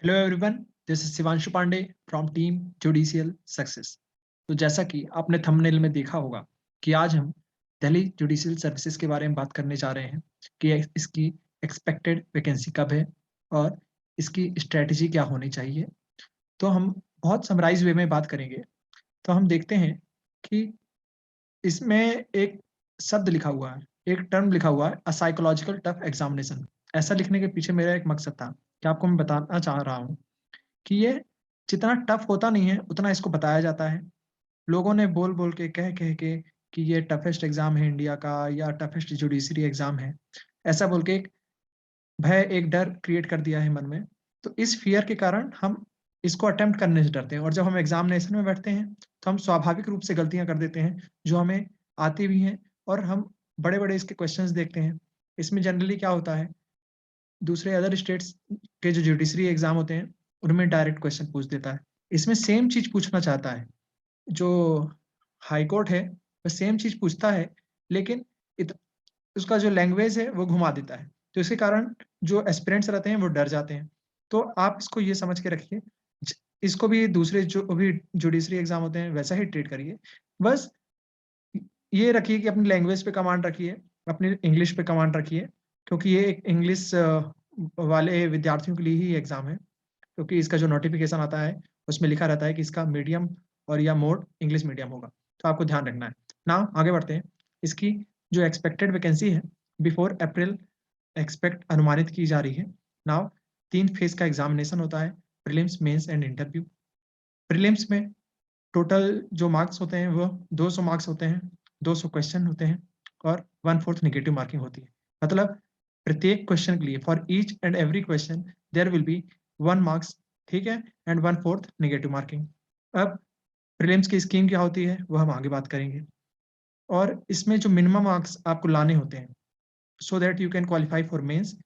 Hello everyone, this is Shivanshu Pandey from team judicial success. तो जैसा कि आपने थंबनेल में देखा होगा कि आज हम दिल्ली जुडिशियल सर्विसेज के बारे में बात करने जा रहे हैं कि इसकी एक्सपेक्टेड वैकेंसी कब है और इसकी स्ट्रेटजी क्या होनी चाहिए। तो हम बहुत समराइज वे में बात करेंगे। तो हम देखते हैं कि इसमें एक शब्द लिखा हुआ है, एक टर्म लिखा हुआ है, अ साइकोलॉजिकल टफ एग्जामिनेशन। ऐसा लिखने के पीछे मेरा एक मकसद था कि आपको मैं बताना चाह रहा हूँ कि ये जितना टफ होता नहीं है उतना इसको बताया जाता है। लोगों ने बोल-बोल के, कह-कह के कि ये टफेस्ट एग्ज़ाम है इंडिया का या टफेस्ट जुडिशरी एग्ज़ाम है। ऐसा बोल के एक भय, एक डर क्रिएट कर दिया है मन में। तो इस फ़ियर के कारण हम इसको अटेम्प्ट करने से डरते हैं और जब हम एग्ज़ामिनेशन में बैठते हैं, तो हम स्वाभाविक रूप से गलतियाँ कर देते हैं, जो हमें आती भी हैं और हम बड़े-बड़े इसके क्वेश्चन्स देखते हैं। इसमें जनरली क्या होता है, दूसरे अदर स्टेट्स के जो जुडिशरी एग्ज़ाम होते हैं, उनमें डायरेक्ट क्वेश्चन पूछ देता है। इसमें सेम चीज़ पूछना चाहता है, जो हाई कोर्ट है, वो सेम चीज़ पूछता है, लेकिन इत उसका जो लैंग्वेज है, वो घुमा देता है। तो इसके कारण जो एस्पिरेंट्स रहते हैं, वो डर जाते हैं। तो आप इसको ये समझ के रखिए, ज इसको भी दूसरे जो भी जुडिशरी एग्ज़ाम होते हैं, वैसा ही ट्रीट करिए। बस ये रखिए कि अपनी लैंग्वेज पे कमांड रखिए, अपनी इंग्लिश पे कमांड रखिए, क्योंकि ये एक इंग्लिश वाले विद्यार्थियों के लिए ही एग्ज़ाम है, क्योंकि इसका जो नोटिफ़िकेशन आता है, उसमें लिखा रहता है कि इसका मीडियम और या मोड इंग्लिश मीडियम होगा, तो आपको ध्यान रखना है। नाउ आगे बढ़ते हैं। इसकी जो एक्सपेक्टेड वैकेंसी है, बिफोर अप्रैल एक्सपेक्ट अनुमानित की जा रही है। नाउ 3 फेज़ का एग्ज़ामिनेशन होता है, prelims, mains and interview. Prelims में टोटल जो मार्क्स होते हैं वो 200 मार्क्स होते हैं, 200 क्वेश्चन होते हैं और 1/4 नेगेटिव मार्किंग होती है। मतलब प्रत्येक क्वेश्चन के लिए for each and every question there will be 1 marks, ठीक है? And 1/4 negative marking. अब प्रीलिम्स की स्कीम क्या होती है, वो हम आगे बात करेंगे और इसमें जो मिनिमम मार्क्स आपको लाने होते हैं, so that you can qualify for mains,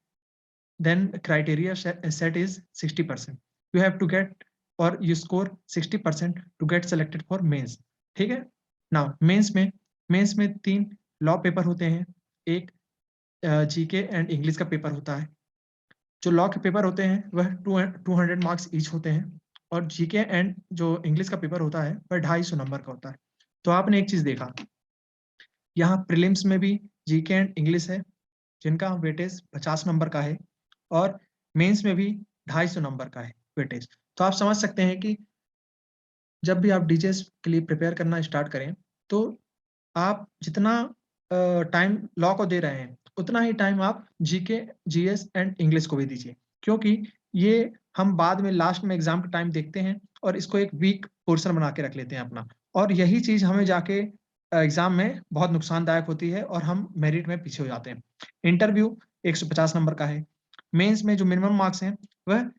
then criteria set is 60%. You have to get or you score 60% to get selected for mains. ठीक है? नाउ मेंस में 3 लॉ पेपर होते हैं, एक जीके एंड इंग्लिश का पेपर होता है। जो लॉ के पेपर होते हैं वह 200 मार्क्स ईच होते हैं और जीके एंड जो इंग्लिश का पेपर होता है वह 250 नंबर का होता है। तो आपने एक चीज़ देखा, यहाँ प्रीलिम्स में भी जीके एंड इंग्लिश है, जिनका वेटेज 50 नंबर का है और मेंस में भी 250 नंबर का है वेटेज। तो आप समझ सकते हैं कि जब भी आप डीजेएस के लिए प्रिपेयर करना स्टार्ट करें, तो आप जितना टाइम लॉ को दे रहे हैं, उतना ही टाइम आप जीके, जीएस एंड इंग्लिश को भी दीजिए। क्योंकि ये हम बाद में लास्ट में एग्ज़ाम के टाइम देखते हैं और इसको एक वीक पोर्शन बना के रख लेते हैं अपना और यही चीज़ हमें जाके एग्ज़ाम में बहुत नुकसानदायक होती है और हम मेरिट में पीछे हो जाते हैं। इंटरव्यू 150 नंबर का है। मेंस में जो मिनिमम मार्क्स हैं, वह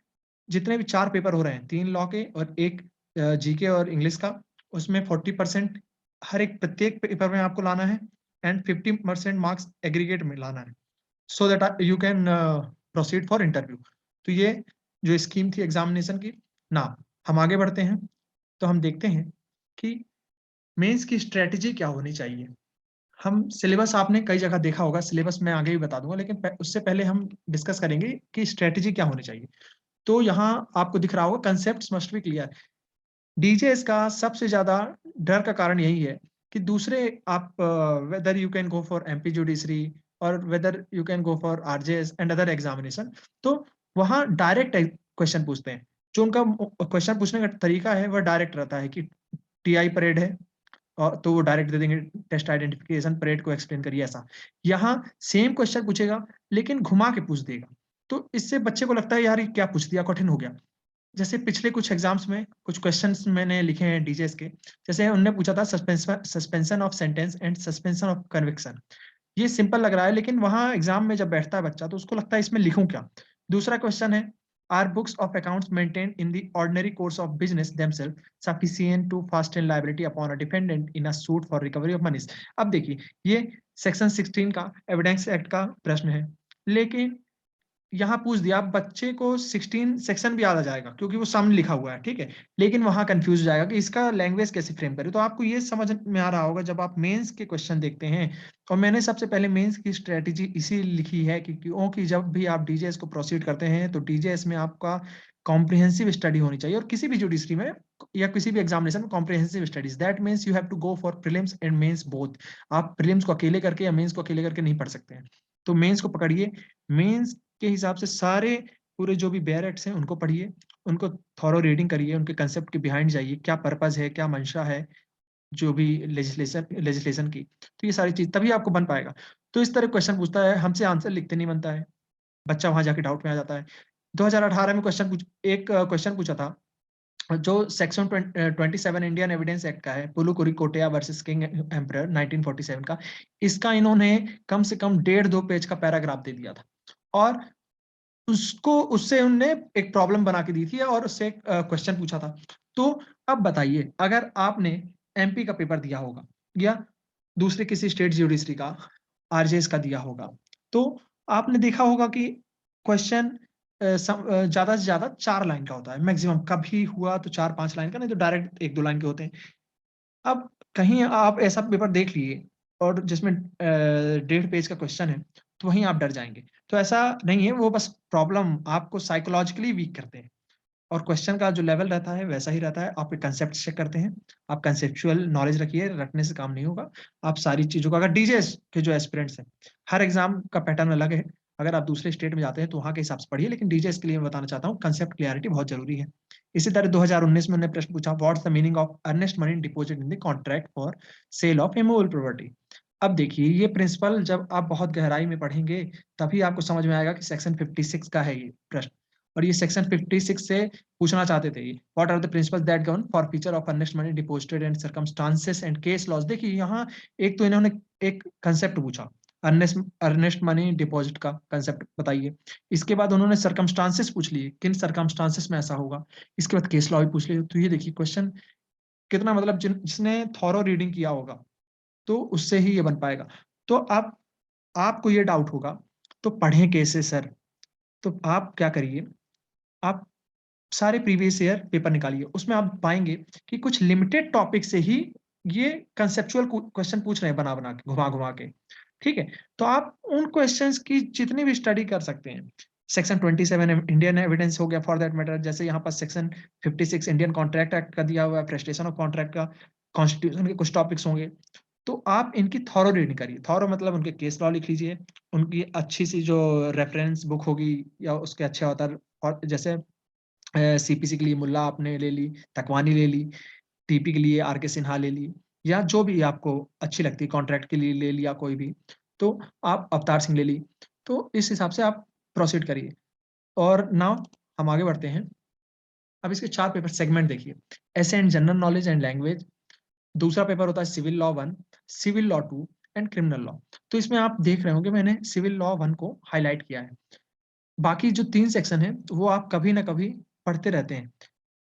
जितने भी 4 पेपर हो रहे हैं, 3 लॉ के और 1 जीके और इंग्लिश का, उसमें 40% हर एक प्रत्येक पेपर में आपको लाना है एंड 50% मार्क्स एग्रीगेट में लाना है, सो that you can proceed for interview. तो ये जो स्कीम थी एग्ज़ामिनेशन की। नाउ हम आगे बढ़ते हैं, तो हम देखते हैं कि मेंस की स्ट्रैटेजी क्या होनी चाहिए। हम सिलेबस आपने कई जगह देखा होगा, सिलेबस मैं आगे भी बता दूँगा, लेकिन उससे पहले हम डिस्कस करेंगे कि स्ट्रैटेजी क्या होनी चाहिए। तो यहाँ आपको दिख रहा होगा, कांसेप्ट्स मस्ट बी क्लियर। डीजेएस का सबसे ज़्यादा डर का कारण यही है कि दूसरे आप whether you can go for MP judiciary और whether you can go for RJS and other examination, तो वहाँ डायरेक्ट क्वेश्चन पूछते हैं। जो उनका क्वेश्चन पूछने का तरीका है, वह डायरेक्ट रहता है कि टीआई परेड है तो वो डायरेक्ट दे देंगे, टेस्ट आइडेंटिफिकेशन परेड को एक्सप्लेन करिए ऐसा। यहाँ सेम क्वेश्चन पूछेगा लेकिन घुमा के पूछ देगा। तो इससे बच्चे को लगता है यार ये क्या पूछ दिया, कठिन हो गया। जैसे पिछले कुछ एग्जाम्स में कुछ क्वेश्चंस मैंने लिखे हैं डीजेएस के। जैसे उन्होंने पूछा था suspension of sentence and suspension of conviction. ये सिंपल लग रहा है लेकिन वहाँ एग्जाम में जब बैठता है बच्चा तो उसको लगता है इसमें लिखूँ क्या? दूसरा क्वेश्चन है, are books of accounts maintained in the ordinary course of business themselves sufficient to fasten liability upon a defendant in a suit for recovery of moneys? अब देखिए, ये सेक्शन 16 का एविडेंस एक्ट का प्रश्न है, लेकिन यहाँ पूछ दिया, अब बच्चे को 16 सेक्शन भी याद आ जाएगा क्योंकि वो सामने लिखा हुआ है, ठीक है? लेकिन वहाँ कन्फ्यूज़ हो जाएगा कि इसका लैंग्वेज कैसे फ्रेम करें। तो आपको ये समझ में आ रहा होगा जब आप मेंस के क्वेश्चन देखते हैं, और मैंने सबसे पहले मेंस की स्ट्रैटेजी इसीलिए लिखी है कि क्योंकि जब भी आप डीजेएस को प्रोसीड करते हैं, तो डीजेएस में आपका कॉम्प्रिहेंसिव स्टडी होनी चाहिए, और किसी भी जुडिशरी में या किसी भी एग्जामिनेशन में comprehensive studies, that means you have to go for prelims and mains both. आप प्रीलिम्स को अकेले करके या मेंस को अकेले करके नहीं पढ़ सकते हैं। तो मेंस को पकड़िए, मेंस के हिसाब से सारे पूरे जो भी बेयर एक्ट्स हैं उनको पढ़िए, उनको थॉरो रीडिंग करिए, उनके कंसेप्ट के बिहाइंड जाइए, क्या पर्पज है, क्या मंशा है जो भी लेजिस्लेशन की। तो ये सारी चीज तभी आपको बन पाएगा। तो इस तरह क्वेश्चन पूछता है, हमसे आंसर लिखते नहीं बनता है, बच्चा वहां जाके डाउट में आ जाता है। 2018 में एक क्वेश्चन पूछा था जो सेक्शन 27 इंडियन एविडेंस एक्ट का है, पुलुकुरी कोटया वर्सेस किंग एम्परर 1947 का। इसका इन्होंने कम से कम 1.5-2 पेज का पैराग्राफ दे दिया था, और उसको उससे उनने एक प्रॉब्लम बना के दी थी और उससे एक क्वेश्चन पूछा था। तो अब बताइए, अगर आपने एमपी का पेपर दिया होगा या दूसरे किसी स्टेट जुडिशरी का, आरजेएस का दिया होगा, तो आपने देखा होगा कि क्वेश्चन ज्यादा से ज्यादा 4 लाइन का होता है मैक्सिमम, कभी हुआ तो 4-5 लाइन का, नहीं तो डायरेक्ट 1-2 लाइन के होते हैं। अब कहीं आप ऐसा पेपर देख लिए और जिसमें 1.5 पेज का क्वेश्चन है, तो वहीं आप डर जाएंगे। तो ऐसा नहीं है, वो बस प्रॉब्लम आपको साइकोलॉजिकली वीक करते हैं, और क्वेश्चन का जो लेवल रहता है वैसा ही रहता है। आप कंसेप्ट चेक करते हैं, आप कंसेप्चुअल नॉलेज रखिए, रटने से काम नहीं होगा। आप सारी चीजों का, अगर डीजेस के जो एस्पिरेंट्स हैं, हर एग्जाम का पैटर्न अलग है, अगर आप दूसरे स्टेट में जाते हैं तो वहां के हिसाब से पढ़िए, लेकिन डीजेस के लिए मैं बताना चाहता हूँ कंसेप्ट क्लियरिटी बहुत जरूरी है। इसी तरह 2019 में उन्होंने प्रश्न पूछा, what's the meaning of earnest money deposit in the contract for sale of immovable property. अब देखिए, ये प्रिंसिपल जब आप बहुत गहराई में पढ़ेंगे तभी आपको समझ में आएगा कि सेक्शन 56 का है ये प्रश्न, और ये सेक्शन 56 से पूछना चाहते थे। What are the principles that govern for feature of earnest money deposited and circumstances and case laws. देखिए यहाँ एक तो इन्होंने एक कंसेप्ट पूछा, अर्नेस्ट मनी डिपॉजिट का कंसेप्ट बताइए। इसके बाद उन्होंने सर्कमस्टांसेस पूछ लिए, किन सर्कमस्टांसेस में ऐसा होगा। इसके बाद केस लॉ भी पूछ लिए। तो ये देखिए क्वेश्चन कितना, मतलब जिसने थॉरो रीडिंग किया होगा तो उससे ही ये बन पाएगा। तो आप आपको ये डाउट होगा तो पढ़ें कैसे सर? तो आप क्या करिए, आप सारे प्रीवियस ईयर पेपर निकालिए, उसमें आप पाएंगे कि कुछ लिमिटेड टॉपिक से ही ये कंसेप्चुअल क्वेश्चन पूछ रहे हैं, बना बना के, घुमा घुमा के। ठीक है, तो आप उन क्वेश्चंस की जितनी भी स्टडी कर सकते हैं। सेक्शन 27 इंडियन एविडेंस हो गया फॉर दैट मैटर, जैसे यहाँ पर सेक्शन 56 इंडियन कॉन्ट्रैक्ट एक्ट का दिया हुआ है, प्रेस्टेशन ऑफ कॉन्ट्रैक्ट का, कॉन्स्टिट्यूशन के कुछ टॉपिक्स होंगे। तो आप इनकी थॉरो रीडिंग करिए, थॉरो मतलब उनके केस लॉ लिख लीजिए, उनकी अच्छी सी जो रेफरेंस बुक होगी या उसके अच्छे ऑथर, और जैसे सीपीसी के लिए मुल्ला आपने ले ली, तकवानी ले ली, टीपी के लिए आर के सिन्हा ले ली, या जो भी आपको अच्छी लगती है, कॉन्ट्रैक्ट के लिए ले लिया कोई भी, तो आप अवतार सिंह ले ली। तो इस हिसाब से आप प्रोसीड करिए। और नाउ हम आगे बढ़ते हैं। अब इसके 4 पेपर सेगमेंट देखिए, essay and general knowledge and language. दूसरा पेपर होता है civil law 1, civil law 2 and criminal law. तो इसमें आप देख रहे होंगे मैंने सिविल लॉ 1 को हाईलाइट किया है, बाकी जो 3 सेक्शन है वो आप कभी ना कभी पढ़ते रहते हैं।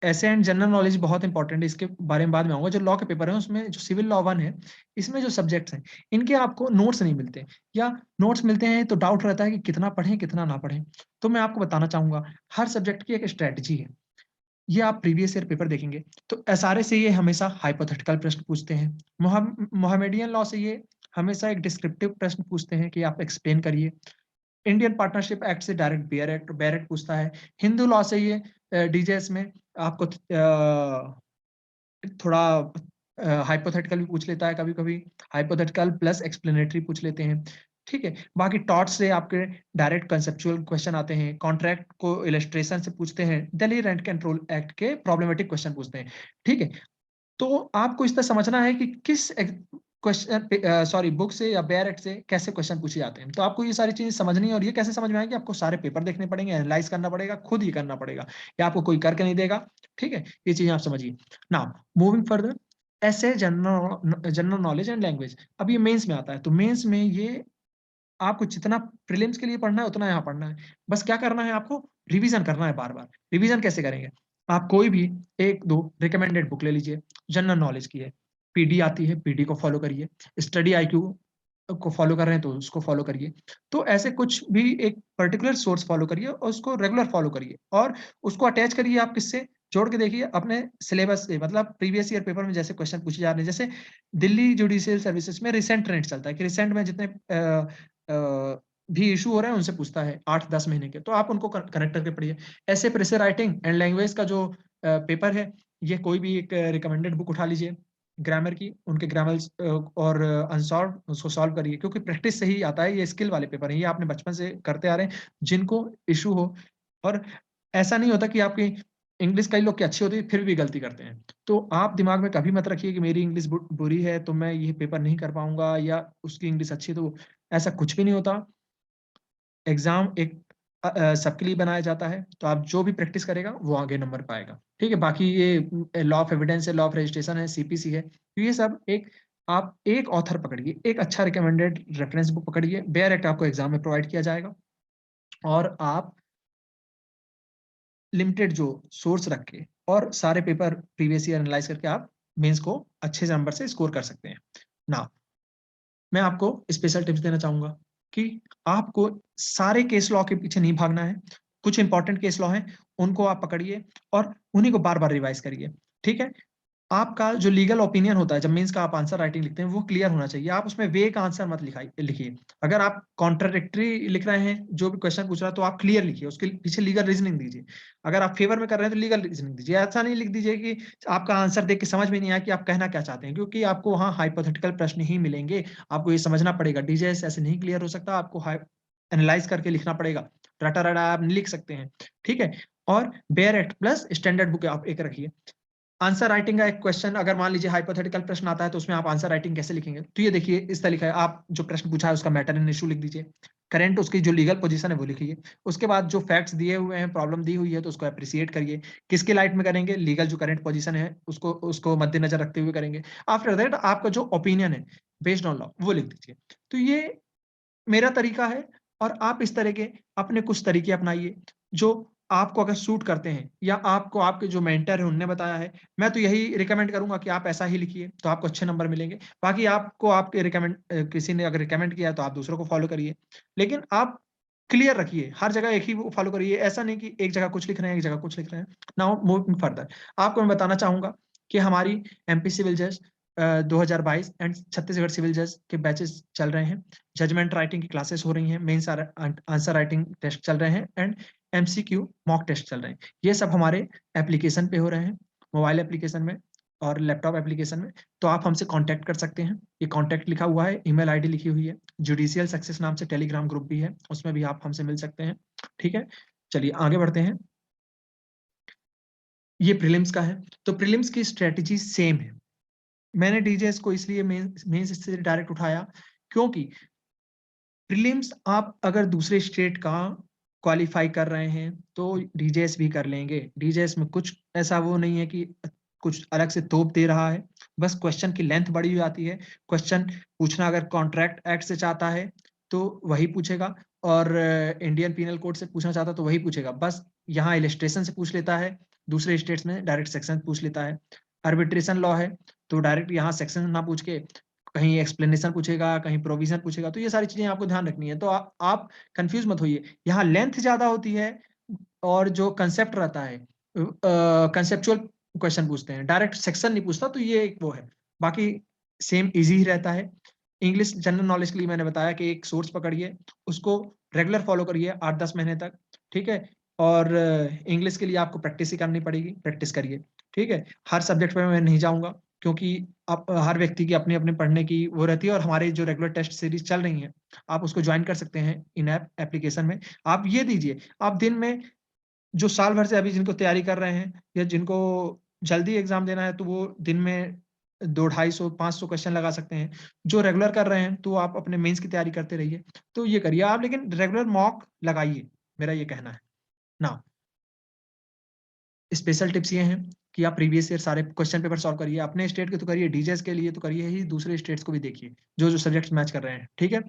ऐसे एंड जनरल नॉलेज बहुत इंपॉर्टेंट है, इसके बारे में बाद में आऊंगा। जो लॉ के पेपर है उसमें जो सिविल लॉ 1 है, इसमें जो सब्जेक्ट्स हैं इनके आपको नोट्स नहीं मिलते, या नोट्स मिलते हैं तो डाउट रहता है कि कितना पढ़ें कितना ना पढ़ें। तो मैं आपको बताना चाहूंगा, हर सब्जेक्ट की एक स्ट्रेटजी है। ये आप प्रीवियस ईयर पेपर देखेंगे तो एसआरए से ये हमेशा हाइपोथेटिकल प्रश्न पूछते हैं, मोहम्मदियन लॉ से ये हमेशा एक डिस्क्रिप्टिव प्रश्न पूछते हैं कि आप एक्सप्लेन करिए। इंडियन पार्टनरशिप एक्ट से डायरेक्ट बेयर एक्ट पूछता है। हिंदू लॉ से ये डीजेएस में आपको थोड़ा हाइपोथेटिकल भी पूछ लेता है, कभी कभी हाइपोथेटिकल प्लस एक्सप्लेनेटरी पूछ लेते हैं। ठीक है, बाकी टॉट से आपके डायरेक्ट कंसेप्चुअल क्वेश्चन आते हैं, कॉन्ट्रैक्ट को इलस्ट्रेशन से पूछते हैं, दिल्ली रेंट कंट्रोल एक्ट के प्रॉब्लमेटिक क्वेश्चन पूछते हैं। ठीक है, तो आपको इस तरह समझना है कि किस क्वेश्चन, सॉरी, बुक से या बेयर एक्ट से कैसे क्वेश्चन पूछे जाते हैं। तो आपको ये सारी चीजें समझनी है, और ये कैसे समझ में आएगी, आपको सारे पेपर देखने पड़ेंगे, एनालाइज करना पड़ेगा, खुद ही करना पड़ेगा, या आपको कोई करके नहीं देगा। ठीक है, ये चीजें आप समझिए। नाउ मूविंग फर्दर, ऐसे जनरल नॉलेज एंड लैंग्वेज। अब ये मेंस में आता है, तो मेंस में ये आपको जितना प्रीलिम्स के लिए पढ़ना है उतना यहाँ पढ़ना है। बस क्या करना है, आपको रिवीजन करना है बार बार। रिवीजन कैसे करेंगे, आप कोई भी 1-2 रिकमेंडेड बुक ले लीजिए, जनरल नॉलेज की है, पीडी आती है, पीडी को फॉलो करिए, स्टडी आईक्यू को फॉलो कर रहे हैं तो उसको फॉलो करिए। तो ऐसे कुछ भी एक पर्टिकुलर सोर्स फॉलो करिए और उसको रेगुलर फॉलो करिए, और उसको अटैच करिए, आप किससे जोड़ के देखिए अपने सिलेबस से, मतलब प्रीवियस ईयर पेपर में जैसे क्वेश्चन पूछे जा रहे हैं। जैसे दिल्ली जुडिशियल सर्विसेज में रिसेंट ट्रेंड चलता है कि रिसेंट में जितने भी इशू हो रहे हैं उनसे पूछता है 8-10 महीने के, तो आप उनको कनेक्ट करके पढ़िए। ऐसे प्रेशर राइटिंग एंड लैंग्वेज का जो पेपर है, ये कोई भी एक रिकमेंडेड बुक उठा लीजिए ग्रामर की, उनके ग्रामर्स और अनसॉल्व उसको सॉल्व करिए, क्योंकि प्रैक्टिस से ही आता है। ये स्किल वाले पेपर हैं, ये आपने बचपन से करते आ रहे हैं, जिनको इशू हो। और ऐसा नहीं होता कि आपकी इंग्लिश कई लोग की अच्छी होती है फिर भी गलती करते हैं। तो आप दिमाग में कभी मत रखिए कि मेरी इंग्लिश बुरी है तो मैं ये पेपर नहीं कर पाऊंगा, या उसकी इंग्लिश अच्छी है तो ऐसा कुछ भी नहीं होता। एग्जाम एक सबके लिए बनाया जाता है, तो आप जो भी प्रैक्टिस करेगा वो आगे नंबर पाएगा। ठीक है, बाकी ये लॉ ऑफ एविडेंस है, लॉ ऑफ रजिस्ट्रेशन है, सीपीसी है, तो ये सब एक आप एक ऑथर पकड़िए, एक अच्छा रिकमेंडेड रेफरेंस बुक पकड़िए। बेयर एक्ट आपको एग्जाम में प्रोवाइड किया जाएगा, और आप लिमिटेड जो सोर्स रख के और सारे पेपर प्रीवियस ईयर एनालाइज करके आप मेंस को अच्छे नंबर से स्कोर कर सकते हैं ना। मैं आपको स्पेशल टिप्स देना चाहूंगा कि आपको सारे केस लॉ के पीछे नहीं भागना है। कुछ इंपॉर्टेंट केस लॉ हैं, उनको आप पकड़िए और उन्हीं को बार बार रिवाइज करिए। ठीक है, आपका जो लीगल ओपिनियन होता है जब मेंस का आप आंसर राइटिंग लिखते हैं, वो क्लियर होना चाहिए। आप उसमें वेग आंसर मत लिखिए। अगर आप कॉन्ट्राडिक्टरी लिख रहे हैं, जो भी क्वेश्चन पूछ रहा है, तो आप क्लियर लिखिए, उसके पीछे लीगल रीजनिंग दीजिए। अगर आप फेवर में कर रहे हैं तो लीगल रीजनिंग दीजिए। ऐसा नहीं लिख दीजिए कि आपका आंसर देख के समझ में नहीं आया कि आप कहना क्या चाहते हैं, क्योंकि आपको वहाँ हाइपोथेटिकल प्रश्न ही मिलेंगे। आपको ये समझना पड़ेगा, डीजेएस ऐसे नहीं क्लियर हो सकता, आपको एनालाइज करके लिखना पड़ेगा। रटा रटा आप नहीं लिख सकते हैं। ठीक है, और bare act plus standard book आप एक रखिए। आंसर राइटिंग का एक क्वेश्चन, अगर मान लीजिए हाइपोथेटिकल प्रश्न आता है, तो उसमें आप आंसर राइटिंग कैसे लिखेंगे? तो ये देखिए, इस तरह लिखा है, आप जो प्रश्न पूछा है उसका मैटर एंड इशू लिख दीजिए, करंट उसकी जो लीगल पोजीशन है वो लिखिए। उसके बाद जो फैक्ट्स दिए हुए हैं, प्रॉब्लम दी हुई है, तो उसको अप्रिशिएट करिए। किसके लाइट में करेंगे? लीगल जो करंट पोजीशन है उसको उसको मद्देनजर रखते हुए करेंगे। आफ्टर दैट आपका जो ओपिनियन है बेस्ड ऑन लॉ वो लिख दीजिए। तो ये मेरा तरीका है, और आप इस तरह के अपने कुछ तरीके अपनाइए जो आपको अगर सूट करते हैं, या आपको आपके जो मेंटर है उनने बताया है। मैं तो यही रिकमेंड करूंगा कि आप ऐसा ही लिखिए, तो आपको अच्छे नंबर मिलेंगे। बाकी आपको आपके किसी ने अगर रिकमेंड किया है तो आप दूसरों को फॉलो करिए, लेकिन आप क्लियर रखिए, हर जगह एक ही फॉलो करिए। ऐसा नहीं कि एक जगह कुछ लिख रहे हैं, एक जगह कुछ लिख रहे हैं। नाउ मूविंग फर्दर, आपको मैं बताना चाहूंगा कि हमारी एमपी सिविल जज 2022 एंड छत्तीसगढ़ सिविल जज के बैचेस चल रहे हैं। जजमेंट राइटिंग की क्लासेस हो रही हैं, मेंस आंसर राइटिंग टेस्ट चल रहे हैं, एंड एमसीक्यू मॉक टेस्ट चल रहे हैं। ये सब हमारे एप्लीकेशन पे हो रहे हैं, मोबाइल एप्लीकेशन में और लैपटॉप एप्लीकेशन में। तो आप हमसे कांटेक्ट कर सकते हैं, ये कांटेक्ट लिखा हुआ है, ईमेल आईडी लिखी हुई है। जुडिशियल सक्सेस नाम से टेलीग्राम ग्रुप भी है, उसमें भी आप हमसे मिल सकते हैं। ठीक है, चलिए आगे बढ़ते हैं। ये प्रीलिम्स का है, तो प्रीलिम्स की स्ट्रेटेजी सेम है। मैंने डीजेएस को इसलिए मेंस से डायरेक्ट उठाया, क्योंकि प्रीलिम्स आप अगर दूसरे स्टेट का क्वालिफाई कर रहे हैं तो डीजेएस भी कर लेंगे। डीजेएस में कुछ ऐसा वो नहीं है कि कुछ अलग से तोप दे रहा है, बस क्वेश्चन की लेंथ बड़ी हो जाती है। क्वेश्चन पूछना अगर कॉन्ट्रैक्ट एक्ट से चाहता है तो वही पूछेगा, और इंडियन पीनल कोड से पूछना चाहता तो वही पूछेगा। बस यहाँ इलिस्ट्रेशन से पूछ लेता है, दूसरे स्टेट्स में डायरेक्ट सेक्शन पूछ लेता है। आर्बिट्रेशन लॉ है, तो डायरेक्ट यहाँ सेक्शन ना पूछ के कहीं एक्सप्लेनेशन पूछेगा, कहीं प्रोविजन पूछेगा। तो ये सारी चीजें आपको ध्यान रखनी है। तो आप कंफ्यूज मत होइए, यहाँ लेंथ ज्यादा होती है और जो कंसेप्ट रहता है कंसेप्चुअल क्वेश्चन पूछते हैं, डायरेक्ट सेक्शन नहीं पूछता। तो ये एक वो है, बाकी सेम इजी ही रहता है। इंग्लिश जनरल नॉलेज के लिए मैंने बताया कि एक सोर्स पकड़िए, उसको रेगुलर फॉलो करिए 8-10 महीने तक। ठीक है, और इंग्लिश के लिए आपको प्रैक्टिस ही करनी पड़ेगी, प्रैक्टिस करिए। ठीक है, हर सब्जेक्ट पे मैं नहीं जाऊंगा, क्योंकि आप हर व्यक्ति की अपने अपने पढ़ने की वो रहती है, और हमारे जो रेगुलर टेस्ट सीरीज चल रही हैं, आप उसको ज्वाइन कर सकते हैं इन ऐप एप्लीकेशन में। आप ये दीजिए, आप दिन में जो साल भर से अभी जिनको तैयारी कर रहे हैं, या जिनको जल्दी एग्जाम देना है, तो वो दिन में 200-250-500 क्वेश्चन लगा सकते हैं। जो रेगुलर कर रहे हैं तो आप अपने मेंस की तैयारी करते रहिए। तो ये करिए आप, लेकिन रेगुलर मॉक लगाइए, मेरा ये कहना है ना। स्पेशल टिप्स ये हैं कि आप प्रीवियस ईयर सारे क्वेश्चन पेपर सॉल्व करिए, अपने स्टेट के तो करिए, डीजेएस के लिए तो करिए ही, दूसरे स्टेट्स को भी देखिए जो जो सब्जेक्ट्स मैच कर रहे हैं। ठीक है,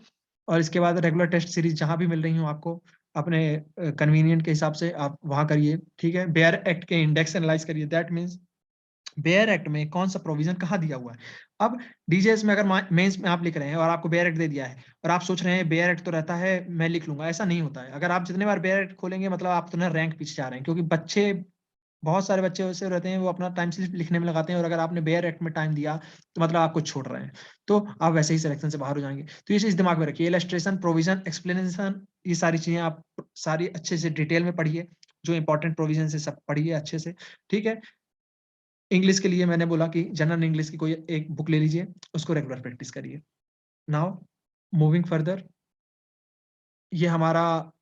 और इसके बाद रेगुलर टेस्ट सीरीज जहां भी मिल रही हो आपको, अपने कन्वीनियंट के हिसाब से आप वहां करिए। ठीक है, बेयर एक्ट के इंडेक्स एनालाइज करिए, दैट मीन्स बेयर एक्ट में कौन सा प्रोविजन कहाँ दिया हुआ है। अब डीजेएस में अगर मेंस में आप लिख रहे हैं और आपको बेयर एक्ट दे दिया है, और आप सोच रहे हैं बेयर एक्ट तो रहता है मैं लिख लूंगा, ऐसा नहीं होता है। अगर आप जितने बार बेयर एक्ट खोलेंगे, मतलब आप उतना रैंक पीछे जा रहे हैं, क्योंकि बच्चे बहुत सारे बच्चे ऐसे रहते हैं, वो अपना टाइम सिर्फ लिखने में लगाते हैं और अगर आपने बेयर एक्ट में टाइम दिया, तो मतलब आप कुछ छोड़ रहे हैं। तो आप वैसे ही सिलेक्शन से बाहर हो जाएँगे। तो ये चीज़ दिमाग में रखिए, इलस्ट्रेशन, प्रोविज़न, एक्सप्लेनेशन, ये सारी चीज़ें आप सारी अच्छे से डिटेल में पढ़िए, जो इम्पोर्टेंट प्रोविज़न्स है सब पढ़िए अच्छे से, ठीक है? इंग्लिश के लिए मैंने बोला कि जनरल इंग्लिश की कोई एक बुक ले लीजिए, उसको रेगुलर प्रैक्टिस करिए। नाउ मूविंग फर्दर, ये हमारा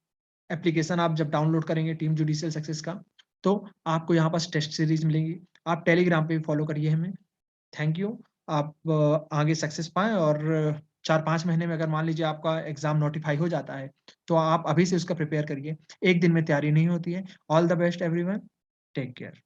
एप्लीकेशन आप जब डाउनलोड करेंगे टीम जुडिशियल सक्सेस का, तो आपको यहाँ पास टेस्ट सीरीज़ मिलेंगी। आप टेलीग्राम पे भी फॉलो करिए हमें। Thank you. आप आगे सक्सेस पाएँ और 4-5 महीने में अगर मान लीजिए आपका एग्ज़ाम नोटिफ़ाई हो जाता है, तो आप अभी से उसका प्रिपेयर करिए। एक दिन में तैयारी नहीं होती है। All the best everyone. Take care.